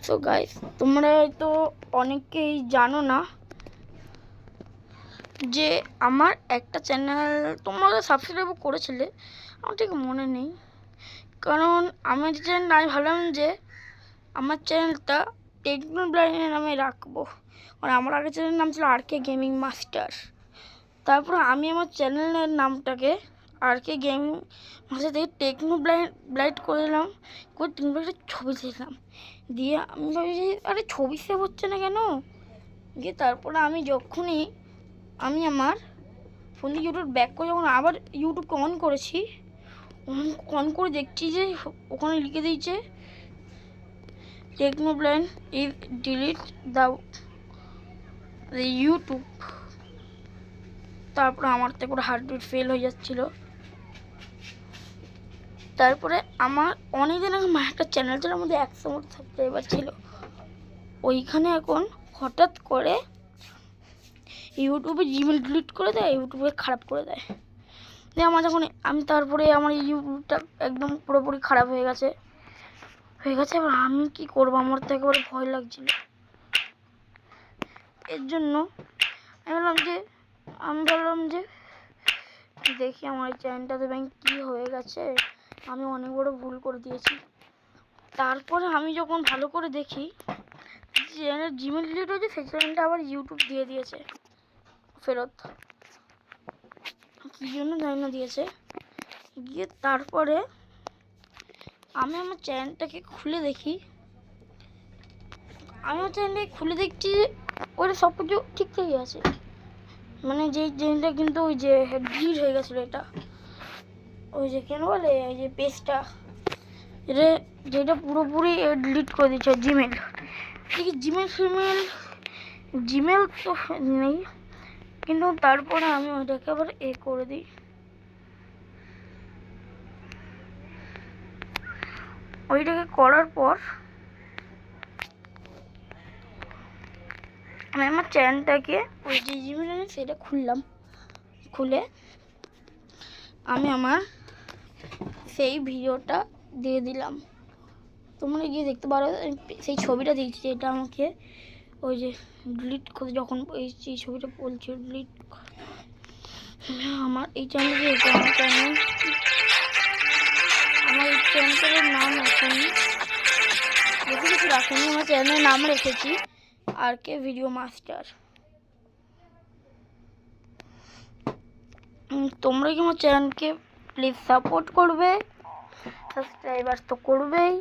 So guys, তোমরা হয়তো অনেকেই জানো না যে আমার একটা চ্যানেল তোমরা সাবস্ক্রাইব করেছিলে, আমার ঠিক মনে নেই। কারণ আমি যে চ্যানেলটা আমি ভাবলাম যে আমার চ্যানেলটা টেকনো ব্লাইন্ড নামে রাখবো। কারণ আমার আগের চ্যানেলের নাম ছিল আর কে গেমিং মাস্টার। তারপর আমি আমার চ্যানেলের নামটাকে আর কে গেমিং মাস্টার থেকে টেকনো ব্লাইন্ড করে দিলাম, করে টেকনো ব্লাইন্ডের ছবি দিলাম। দিয়ে আমি ভাবছি আরে ছবি সেভ হচ্ছে না কেন। দিয়ে তারপরে আমি যখনই আমার ফোন দিয়ে ইউটিউব ব্যাক করে যখন আবার ইউটিউবকে অন করেছি, অন করে দেখছি যে ওখানে লিখে দিয়েছে techno blind is delete the YouTube. তারপরে আমার তো পুরো হার্টবিট ফেল হয়ে যাচ্ছিল। তারপরে আমার অনেকদিন আগে একটা চ্যানেল ছিল, আমাদের 100 মতো সাবস্ক্রাইবার ছিল। ওইখানে এখন হঠাৎ করে ইউটিউবে জিমেল ডিলিট করে দেয়, ইউটিউবে খারাপ করে দেয়। দিয়ে আমার যখন তারপরে আমার ইউটিউবটা একদম পুরোপুরি খারাপ হয়ে গেছে। এবার আমি কি করবো, আমার তো একেবারে ভয় লাগছিল। এর জন্য আমি ভাবলাম যে দেখি আমার এই চ্যানেলটাতে কি হয়ে গেছে, আমি অনেক বড় ভুল করে দিয়েছি। তারপরে আমি যখন ভালো করে দেখি চ্যানেলের জিমেল ডিলিট হয়েছে, সেই চ্যানেলটা আবার ইউটিউব দিয়ে দিয়েছে ফেরত, কী জন্য জানি না দিয়েছে। গিয়ে তারপরে আমি আমার চ্যানেলটাকে খুলে দেখি, দেখছি ওটা সব কিছু ঠিকঠাকই আছে। মানে যেই চ্যানেলটা কিন্তু ওই যে ডিলিট হয়ে গেছিলো, এটা ওই যে কেন বলে ওই যে পেজটা, এটা যেটা পুরোপুরি ডিলিট করে দিচ্ছে জিমেল। দেখি জিমেল তো নেই, কিন্তু তারপরে আমি ওইটাকে আবার করে দিই। ওইটাকে করার পর আমি আমার চ্যানেলটাকে ওই যে জিমেল আছে সেটা খুললাম। খুলে আমি আমার সেই ভিডিওটা দিয়ে দিলাম। তোমরা গিয়ে দেখতে পারো, সেই ছবিটা দিয়েছি যেটা আমাকে ওই যে ডিলিট করে, যখন এই ছবিটা বলছি ডিলিট। আমার এই চ্যানেলে আমার এই চ্যানেলের নাম রাখেনি, বেশি কিছু রাখেনি, আমার চ্যানেলের নাম রেখেছি আর কে ভিডিও মাস্টার। তোমরা কি আমার চ্যানেলকে প্লিজ সাপোর্ট করবে, সাবস্ক্রাইবার তো করবেই।